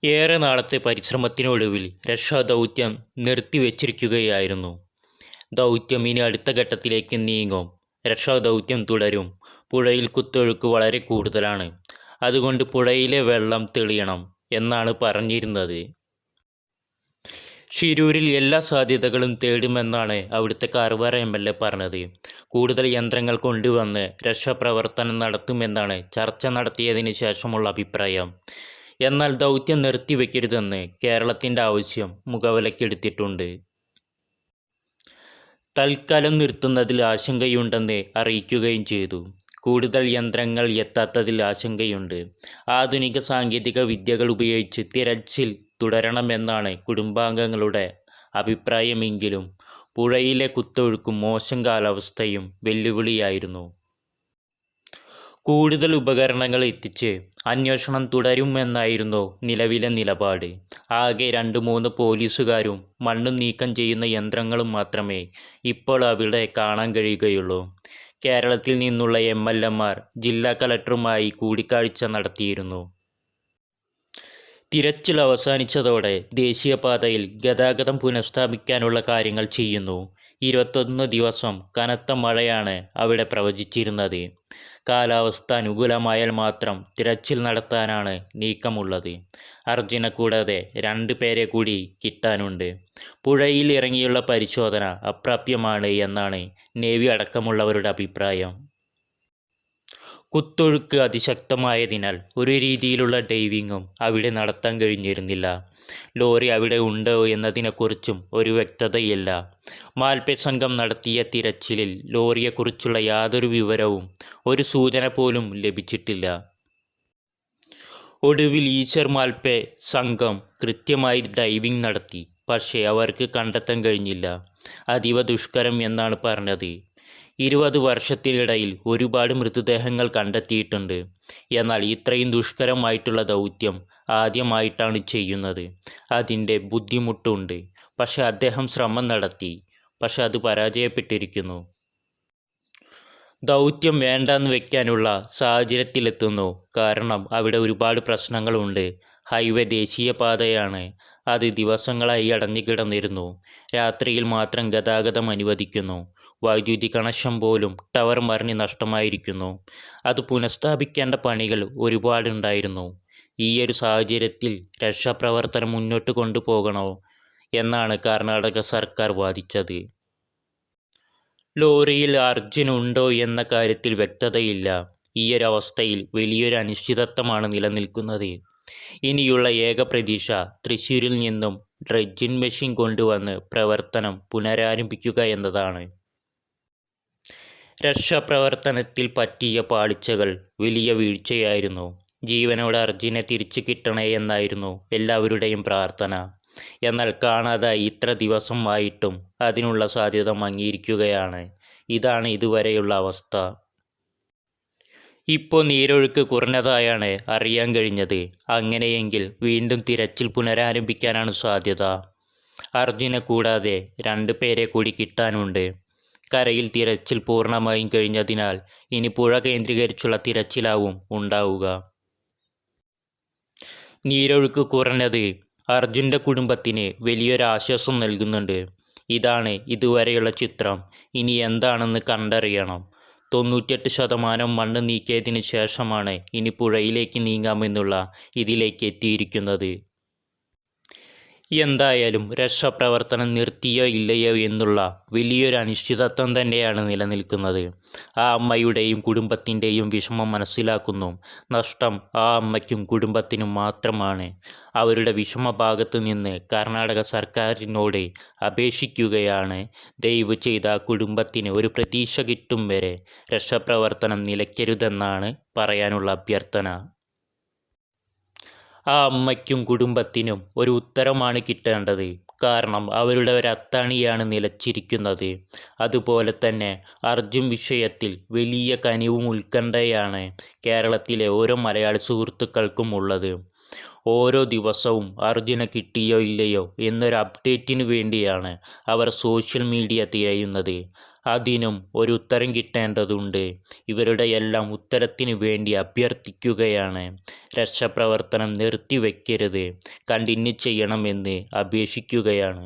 ഏറെ നാളത്തെ പരിശ്രമത്തിനൊടുവിൽ രക്ഷാദൗത്യം നിർത്തിവച്ചിരിക്കുകയായിരുന്നു. ദൗത്യം ഇനി അടുത്ത ഘട്ടത്തിലേക്ക് നീങ്ങും. രക്ഷാദൗത്യം തുടരും. പുഴയിൽ കുത്തൊഴുക്ക് വളരെ കൂടുതലാണ്. അതുകൊണ്ട് പുഴയിലെ വെള്ളം തെളിയണം എന്നാണ് പറഞ്ഞിരുന്നത്. ഷിരൂരിൽ എല്ലാ സാധ്യതകളും തേടുമെന്നാണ് അവിടുത്തെ കാർവാര MLA പറഞ്ഞത്. കൂടുതൽ യന്ത്രങ്ങൾ കൊണ്ടുവന്ന് രക്ഷാപ്രവർത്തനം നടത്തുമെന്നാണ് ചർച്ച നടത്തിയതിന് ശേഷമുള്ള അഭിപ്രായം. എന്നാൽ ദൗത്യം നിർത്തിവെക്കരുതെന്ന് കേരളത്തിൻ്റെ ആവശ്യം മുഖവിലക്കെടുത്തിട്ടുണ്ട്. തൽക്കാലം നിർത്തുന്നതിൽ ആശങ്കയുണ്ടെന്ന് അറിയിക്കുകയും ചെയ്തു. കൂടുതൽ യന്ത്രങ്ങൾ എത്താത്തതിൽ ആശങ്കയുണ്ട്. ആധുനിക സാങ്കേതിക വിദ്യകൾ ഉപയോഗിച്ച് തിരച്ചിൽ തുടരണമെന്നാണ് കുടുംബാംഗങ്ങളുടെ അഭിപ്രായമെങ്കിലും പുഴയിലെ കുത്തൊഴുക്കും മോശം കാലാവസ്ഥയും വെല്ലുവിളിയായിരുന്നു. കൂടുതൽ ഉപകരണങ്ങൾ എത്തിച്ച് അന്വേഷണം തുടരുമെന്നായിരുന്നു നിലവിലെ നിലപാട്. ആകെ 2-3 പോലീസുകാരും മണ്ണ് നീക്കം ചെയ്യുന്ന യന്ത്രങ്ങളും മാത്രമേ ഇപ്പോൾ അവിടെ കാണാൻ കഴിയുകയുള്ളൂ. കേരളത്തിൽ നിന്നുള്ള MLAമാർ ജില്ലാ കളക്ടറുമായി കൂടിക്കാഴ്ച നടത്തിയിരുന്നു. തിരച്ചിൽ അവസാനിച്ചതോടെ ദേശീയപാതയിൽ ഗതാഗതം പുനഃസ്ഥാപിക്കാനുള്ള കാര്യങ്ങൾ ചെയ്യുന്നു. 21 ദിവസം കനത്ത മഴയാണ് അവിടെ പ്രവചിച്ചിരുന്നത്. കാലാവസ്ഥ അനുകൂലമായാൽ മാത്രം തിരച്ചിൽ നടത്താനാണ് നീക്കമുള്ളത്. അർജുനെ കൂടാതെ 2 പേരെ കൂടി കിട്ടാനുണ്ട്. പുഴയിൽ ഇറങ്ങിയുള്ള പരിശോധന അപ്രാപ്യമാണ് എന്നാണ് നേവി അടക്കമുള്ളവരുടെ അഭിപ്രായം. കുത്തൊഴുക്ക് അതിശക്തമായതിനാൽ ഒരു രീതിയിലുള്ള ഡൈവിങ്ങും അവിടെ നടത്താൻ കഴിഞ്ഞിരുന്നില്ല. ലോറി അവിടെ ഉണ്ടോ എന്നതിനെക്കുറിച്ചും ഒരു വ്യക്തതയില്ല. മാൽപ്പെ സംഘം നടത്തിയ തിരച്ചിലിൽ ലോറിയെക്കുറിച്ചുള്ള യാതൊരു വിവരവും ഒരു സൂചന പോലും ലഭിച്ചിട്ടില്ല. ഒടുവിൽ ഈശ്വർ മാൽപ്പെ സംഘം കൃത്യമായി ഡൈവിംഗ് നടത്തി. പക്ഷേ അവർക്ക് കണ്ടെത്താൻ കഴിഞ്ഞില്ല. അതീവ ദുഷ്കരം എന്നാണ് പറഞ്ഞത്. 20 വർഷത്തിനിടയിൽ ഒരുപാട് മൃതദേഹങ്ങൾ കണ്ടെത്തിയിട്ടുണ്ട്. എന്നാൽ ഇത്രയും ദുഷ്കരമായിട്ടുള്ള ദൗത്യം ആദ്യമായിട്ടാണ് ചെയ്യുന്നത്. അതിൻ്റെ ബുദ്ധിമുട്ടുണ്ട്. പക്ഷെ അദ്ദേഹം ശ്രമം നടത്തി. പക്ഷെ അത് പരാജയപ്പെട്ടിരിക്കുന്നു. ദൗത്യം വേണ്ടെന്ന് വയ്ക്കാനുള്ള സാഹചര്യത്തിലെത്തുന്നു. കാരണം അവിടെ ഒരുപാട് പ്രശ്നങ്ങളുണ്ട്. ഹൈവേ ദേശീയപാതയാണ്. അത് ദിവസങ്ങളായി അടഞ്ഞു കിടന്നിരുന്നു. രാത്രിയിൽ മാത്രം ഗതാഗതം അനുവദിക്കുന്നു. വൈദ്യുതി കണക്ഷൻ പോലും ടവർ മറിഞ്ഞ് നഷ്ടമായിരിക്കുന്നു. അത് പുനഃസ്ഥാപിക്കേണ്ട പണികൾ ഒരുപാടുണ്ടായിരുന്നു. ഈയൊരു സാഹചര്യത്തിൽ രക്ഷാപ്രവർത്തനം മുന്നോട്ട് കൊണ്ടുപോകണോ എന്നാണ് കർണാടക സർക്കാർ വാദിച്ചത്. ലോറിയിൽ അർജുൻ ഉണ്ടോ എന്ന കാര്യത്തിൽ വ്യക്തതയില്ല. ഈയൊരവസ്ഥയിൽ വലിയൊരു അനിശ്ചിതത്വമാണ് നിലനിൽക്കുന്നത്. ഇനിയുള്ള ഏക പ്രതീക്ഷ തൃശ്ശൂരിൽ നിന്നും ഡ്രഡ്ജിംഗ് മെഷീൻ കൊണ്ടുവന്ന് പ്രവർത്തനം പുനരാരംഭിക്കുക എന്നതാണ്. രക്ഷാപ്രവർത്തനത്തിൽ പറ്റിയ പാളിച്ചകൾ വലിയ വീഴ്ചയായിരുന്നു. ജീവനോടെ അർജുനെ തിരിച്ചു കിട്ടണേ എന്നായിരുന്നു എല്ലാവരുടെയും പ്രാർത്ഥന. എന്നാൽ കാണാതായി ഇത്ര ദിവസമായിട്ടും അതിനുള്ള സാധ്യത മങ്ങിയിരിക്കുകയാണ്. ഇതാണ് ഇതുവരെയുള്ള അവസ്ഥ. ഇപ്പോൾ നീരൊഴുക്ക് കുറഞ്ഞതായാണ് അറിയാൻ കഴിഞ്ഞത്. അങ്ങനെയെങ്കിൽ വീണ്ടും തിരച്ചിൽ പുനരാരംഭിക്കാനാണ് സാധ്യത. അർജുനെ കൂടാതെ 2 പേരെ കൂടി കിട്ടാനുണ്ട്. കരയിൽ തിരച്ചിൽ പൂർണ്ണമായും കഴിഞ്ഞതിനാൽ ഇനി പുഴ കേന്ദ്രീകരിച്ചുള്ള തിരച്ചിലാവും ഉണ്ടാവുക. നീരൊഴുക്ക് കുറഞ്ഞത് അർജുൻ്റെ കുടുംബത്തിന് വലിയൊരു ആശ്വാസം നൽകുന്നുണ്ട്. ഇതാണ് ഇതുവരെയുള്ള ചിത്രം. ഇനി എന്താണെന്ന് കണ്ടറിയണം. 98% മണ്ണ് നീക്കിയതിന് ശേഷമാണ് ഇനി പുഴയിലേക്ക് നീങ്ങാമെന്നുള്ള ഇതിലേക്ക് എത്തിയിരിക്കുന്നത്. എന്തായാലും രക്ഷാപ്രവർത്തനം നിർത്തിയോ ഇല്ലയോ എന്നുള്ള വലിയൊരു അനിശ്ചിതത്വം തന്നെയാണ് നിലനിൽക്കുന്നത്. ആ അമ്മയുടെയും കുടുംബത്തിൻ്റെയും വിഷമം മനസ്സിലാക്കുന്നു. നഷ്ടം ആ അമ്മയ്ക്കും കുടുംബത്തിനും മാത്രമാണ്. അവരുടെ വിഷമഭാഗത്ത് നിന്ന് കർണാടക സർക്കാരിനോട് അപേക്ഷിക്കുകയാണ്. ദയവ് ചെയ്ത് ആ കുടുംബത്തിന് ഒരു പ്രതീക്ഷ കിട്ടും വരെ രക്ഷാപ്രവർത്തനം നിലയ്ക്കരുതെന്നാണ് പറയാനുള്ള അഭ്യർത്ഥന. ആ അമ്മയ്ക്കും കുടുംബത്തിനും ഒരു ഉത്തരമാണ് കിട്ടേണ്ടത്. കാരണം അവരുടെ ഒരു അത്താണിയാണ് നിലച്ചിരിക്കുന്നത്. അതുപോലെ തന്നെ അർജുൻ വിഷയത്തിൽ വലിയ കനിവും ഉത്കണ്ഠയാണ് കേരളത്തിലെ ഓരോ മലയാളി സുഹൃത്തുക്കൾക്കും ഉള്ളത്. ഓരോ ദിവസവും അർജുനെ കിട്ടിയോ ഇല്ലയോ എന്നൊരു അപ്ഡേറ്റിന് വേണ്ടിയാണ് അവർ സോഷ്യൽ മീഡിയ തിരയുന്നത്. അതിനും ഒരു ഉത്തരം കിട്ടേണ്ടതുണ്ട്. ഇവരുടെ എല്ലാം ഉത്തരത്തിന് വേണ്ടി അഭ്യർത്ഥിക്കുകയാണ്. രക്ഷാപ്രവർത്തനം നിർത്തിവെക്കരുത്, കണ്ടിന്യൂ ചെയ്യണമെന്ന് അപേക്ഷിക്കുകയാണ്.